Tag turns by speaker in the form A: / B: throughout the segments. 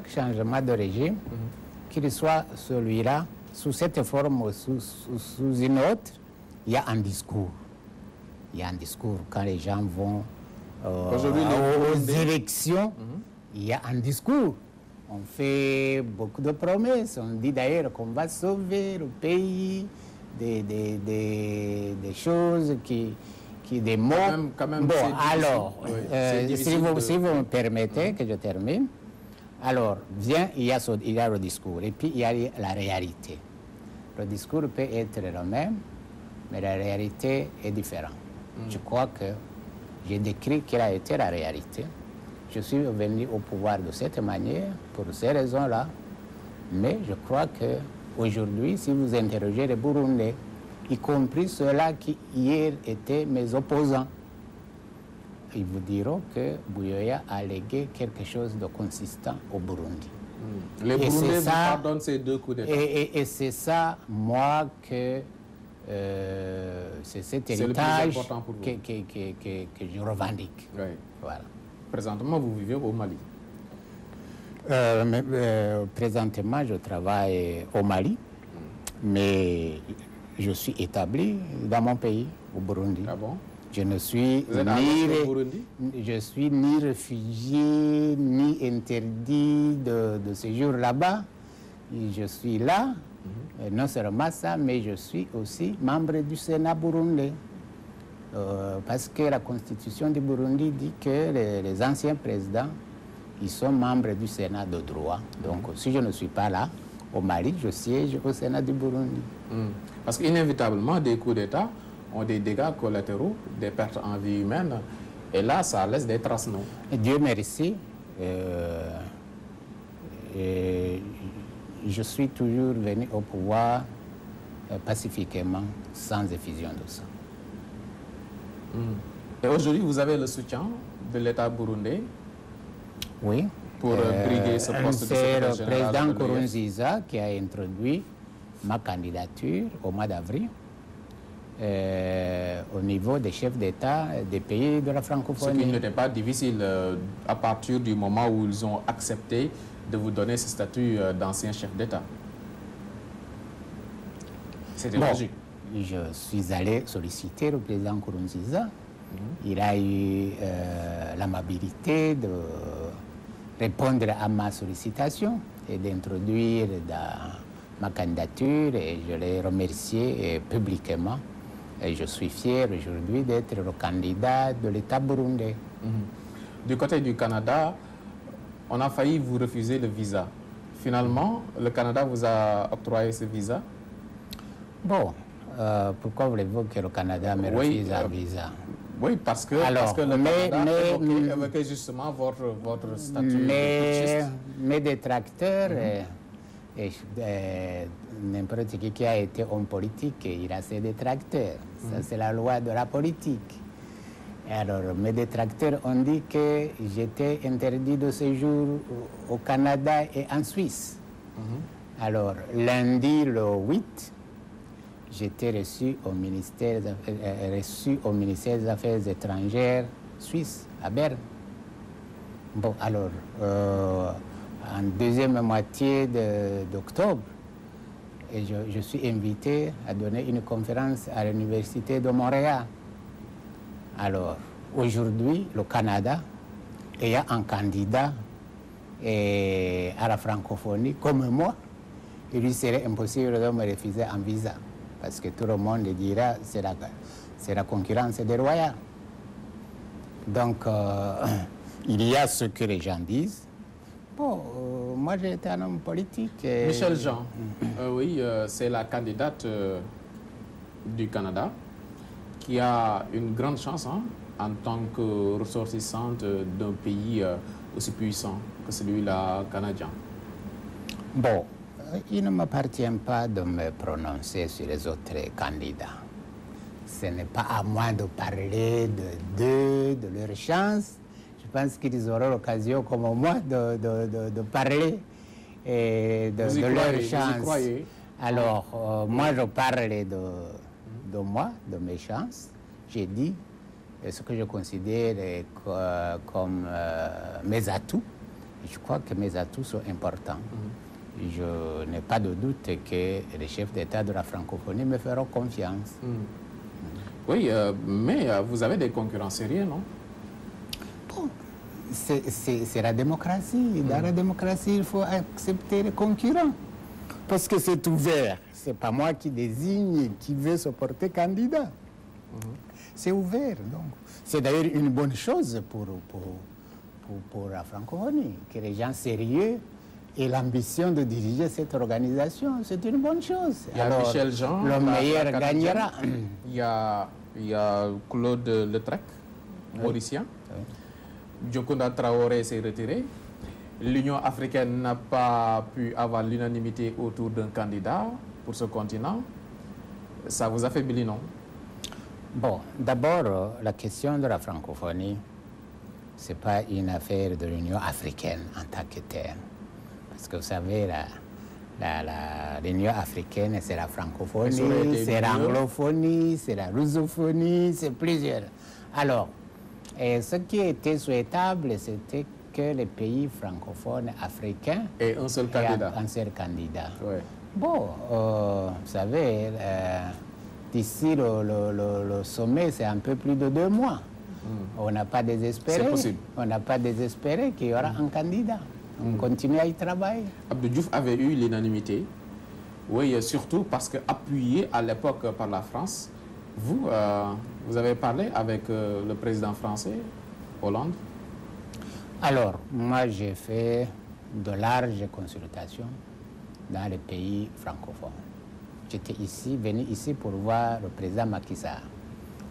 A: changement de régime, qu'il soit celui-là, sous cette forme ou sous une autre, il y a un discours. Il y a un discours. Quand les gens vont aux élections, il y a un discours. On fait beaucoup de promesses. On dit d'ailleurs qu'on va sauver le pays, des choses des mots.
B: Quand même,
A: bon, alors, si vous me permettez que je termine. Alors, il y a le discours et puis il y a la réalité. Le discours peut être le même, mais la réalité est différente. Je crois que j'ai décrit quelle a été la réalité. Je suis venu au pouvoir de cette manière, pour ces raisons-là, mais je crois qu'aujourd'hui, si vous interrogez les Burundais, y compris ceux-là qui hier étaient mes opposants, ils vous diront que Buyoya a légué quelque chose de consistant au Burundi.
B: Les Burundais vous pardonnent ces 2 coups d'État.
A: Et c'est ça, moi, que c'est cet héritage que je revendique.
B: Oui.
A: Voilà.
B: Présentement, vous vivez au Mali.
A: Présentement, je travaille au Mali, mais je suis établi dans mon pays, au Burundi.
B: Ah bon?
A: Je ne suis ni réfugié, ni interdit de séjour là-bas. Je suis là, non seulement ça, mais je suis aussi membre du Sénat burundais. Parce que la constitution du Burundi dit que les anciens présidents, ils sont membres du Sénat de droit. Donc, si je ne suis pas là, au Mali, je siège au Sénat du Burundi.
B: Parce qu'inévitablement, des coups d'État ont des dégâts collatéraux, des pertes en vie humaine, et là, ça laisse des traces, non?
A: Et Dieu merci, je suis toujours venu au pouvoir pacifiquement, sans effusion de sang.
B: Et aujourd'hui, vous avez le soutien de l'État burundais?
A: Oui.
B: Pour briguer ce poste de secrétaire général.
A: C'est le président Nkurunziza qui a introduit ma candidature au mois d'avril. Au niveau des chefs d'État des pays de la francophonie.
B: Ce qui n'était pas difficile à partir du moment où ils ont accepté de vous donner ce statut d'ancien chef d'État. C'était logique.
A: Je suis allé solliciter le président Nkurunziza. Il a eu l'amabilité de répondre à ma sollicitation et d'introduire ma candidature, et je l'ai remercié publiquement. Et je suis fier aujourd'hui d'être le candidat de l'État burundais.
B: Du côté du Canada, on a failli vous refuser le visa. Finalement, le Canada vous a octroyé ce visa?
A: Bon, pourquoi voulez-vous que le Canada me refuse un visa?
B: Oui, parce que le Canada évoquait justement votre statut.
A: Mes détracteurs, n'importe qui a été homme politique, il a ses détracteurs. Ça, c'est la loi de la politique. Alors, mes détracteurs ont dit que j'étais interdit de séjour au Canada et en Suisse. Alors, lundi, le 8, j'étais reçu au ministère des Affaires étrangères suisse, à Berne. Bon, alors, en deuxième moitié d'octobre, je suis invité à donner une conférence à l'Université de Montréal. Alors, aujourd'hui, le Canada ayant un candidat à la francophonie comme moi, il lui serait impossible de me refuser un visa. Parce que tout le monde dira que c'est la concurrence déloyale. Donc, il y a ce que les gens disent. Bon, moi j'ai été un homme politique.
B: Michel Jean, oui, c'est la candidate du Canada qui a une grande chance en tant que ressortissante d'un pays aussi puissant que celui-là canadien.
A: Bon, il ne m'appartient pas de me prononcer sur les autres candidats. Ce n'est pas à moi de parler d'eux, de leur chance. Je pense qu'ils auront l'occasion, comme moi, de parler de leur chance.
B: Vous y croyez?
A: Alors, moi, je parle de moi, de mes chances. J'ai dit ce que je considère comme mes atouts je crois que mes atouts sont importants. Je n'ai pas de doute que les chefs d'État de la francophonie me feront confiance.
B: Oui, mais vous avez des concurrents sérieux, non?
A: Bon, c'est la démocratie. Dans la démocratie, il faut accepter les concurrents. Parce que c'est ouvert. Ce n'est pas moi qui désigne qui veut se porter candidat. C'est ouvert. Donc. C'est d'ailleurs une bonne chose pour la francophonie, que les gens sérieux aient l'ambition de diriger cette organisation. C'est une bonne chose.
B: Il y a
A: alors,
B: Michel Jean,
A: le meilleur gagnera.
B: Il y a Claude Letrec, mauricien. Diokonda Traoré s'est retiré. L'Union africaine n'a pas pu avoir l'unanimité autour d'un candidat pour ce continent. Ça vous affaiblit, non?
A: Bon, d'abord, la question de la francophonie, ce n'est pas une affaire de l'Union africaine en tant que telle. Parce que vous savez, l'Union africaine, c'est la francophonie, c'est l'anglophonie, c'est la russophonie, c'est plusieurs. Alors, ce qui était souhaitable, c'était que les pays francophones africains
B: aient un seul candidat.
A: Ouais. Bon, vous savez, d'ici le sommet, c'est un peu plus de 2 mois. On n'a pas désespéré.
B: C'est possible.
A: On n'a pas désespéré qu'il y aura un candidat. On continue à y travailler.
B: Abdou Diouf avait eu l'unanimité. Oui, surtout parce qu'appuyé à l'époque par la France, vous avez parlé avec le président français, Hollande?
A: Alors, moi, j'ai fait de larges consultations dans les pays francophones. J'étais venu ici pour voir le président Macky Sall.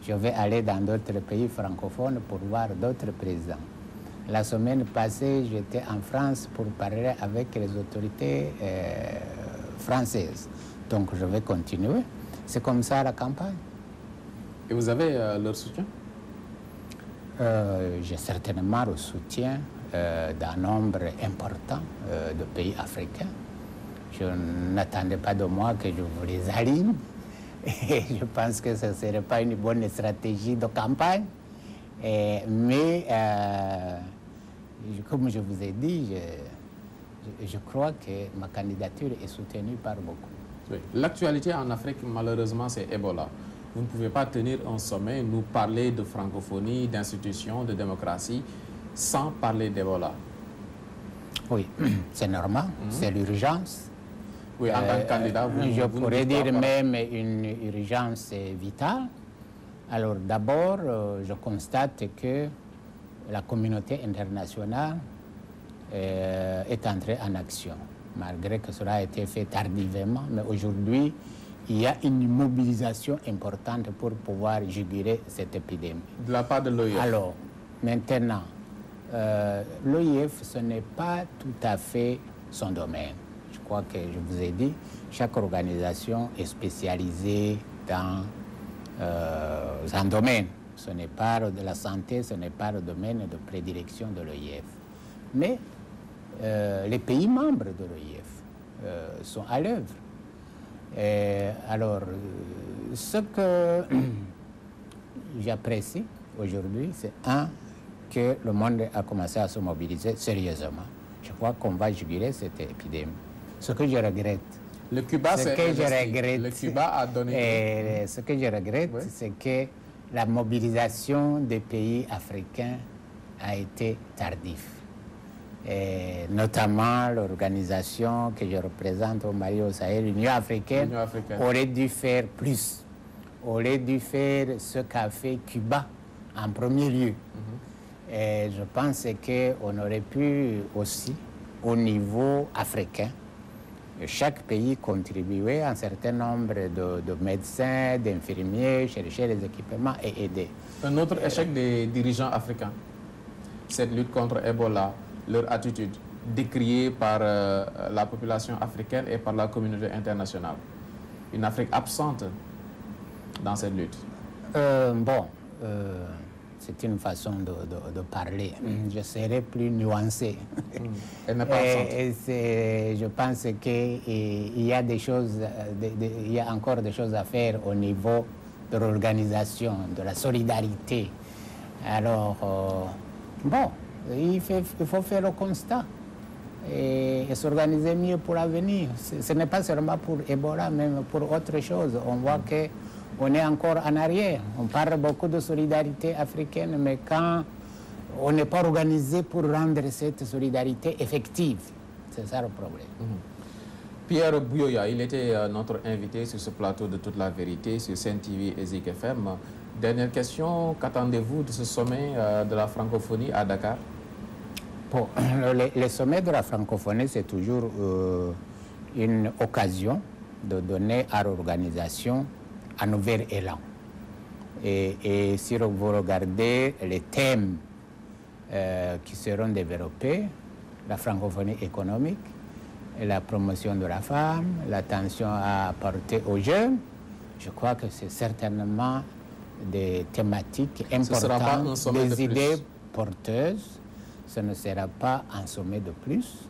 A: Je vais aller dans d'autres pays francophones pour voir d'autres présidents. La semaine passée, j'étais en France pour parler avec les autorités françaises. Donc, je vais continuer. C'est comme ça la campagne.
B: Et vous avez leur soutien?
A: J'ai certainement le soutien d'un nombre important de pays africains. Je n'attendais pas de moi que je vous les aligne. Et je pense que ce ne serait pas une bonne stratégie de campagne. Mais, comme je vous ai dit, je crois que ma candidature est soutenue par beaucoup.
B: Oui. L'actualité en Afrique, malheureusement, c'est Ebola. Vous ne pouvez pas tenir un sommet, nous parler de francophonie, d'institutions, de démocratie, sans parler d'Ebola.
A: Oui, c'est normal, c'est l'urgence.
B: Oui, en tant que candidat,
A: je pourrais dire même une urgence vitale. Alors d'abord, je constate que la communauté internationale est entrée en action, malgré que cela a été fait tardivement. Mais aujourd'hui, il y a une mobilisation importante pour pouvoir juguler cette épidémie.
B: De la part de l'OIF.
A: Alors, maintenant, l'OIF, ce n'est pas tout à fait son domaine. Je crois que je vous ai dit, chaque organisation est spécialisée dans un domaine. Ce n'est pas de la santé, ce n'est pas le domaine de prédilection de l'OIF. Mais les pays membres de l'OIF sont à l'œuvre. Alors, ce que j'apprécie aujourd'hui, c'est que le monde a commencé à se mobiliser sérieusement. Je crois qu'on va juguler cette épidémie. Ce que je regrette,
B: le Cuba a donné.
A: Ce que je regrette, oui, c'est que la mobilisation des pays africains a été tardive. Et notamment l'organisation que je représente au Mali, au Sahel, l'Union africaine, aurait dû faire plus. Aurait dû faire ce qu'a fait Cuba en premier lieu. Et je pense qu'on aurait pu aussi, au niveau africain, chaque pays contribuer un certain nombre de médecins, d'infirmiers, chercher les équipements et aider.
B: Un autre échec des dirigeants africains, cette lutte contre Ebola, leur attitude décriée par la population africaine et par la communauté internationale. Une Afrique absente dans cette lutte.
A: C'est une façon de parler. Je serai plus nuancé.
B: Elle n'est pas absente.
A: Je pense qu'il y a des choses, il y a encore des choses à faire au niveau de l'organisation, de la solidarité. Alors, il faut faire le constat et s'organiser mieux pour l'avenir. Ce n'est pas seulement pour Ebola, mais pour autre chose. On voit qu'on est encore en arrière. On parle beaucoup de solidarité africaine, mais quand on n'est pas organisé pour rendre cette solidarité effective, c'est ça le problème.
B: Pierre Bouyoya, il était notre invité sur ce plateau de Toute la Vérité sur Sen TV et Zik FM. Dernière question, qu'attendez-vous de ce sommet de la francophonie à Dakar?
A: Bon, le sommet de la francophonie, c'est toujours une occasion de donner à l'organisation un nouvel élan. Et si vous regardez les thèmes qui seront développés, la francophonie économique, et la promotion de la femme, l'attention à apporter aux jeunes, je crois que c'est certainement des thématiques importantes, des idées porteuses. Ce ne sera pas un sommet de plus.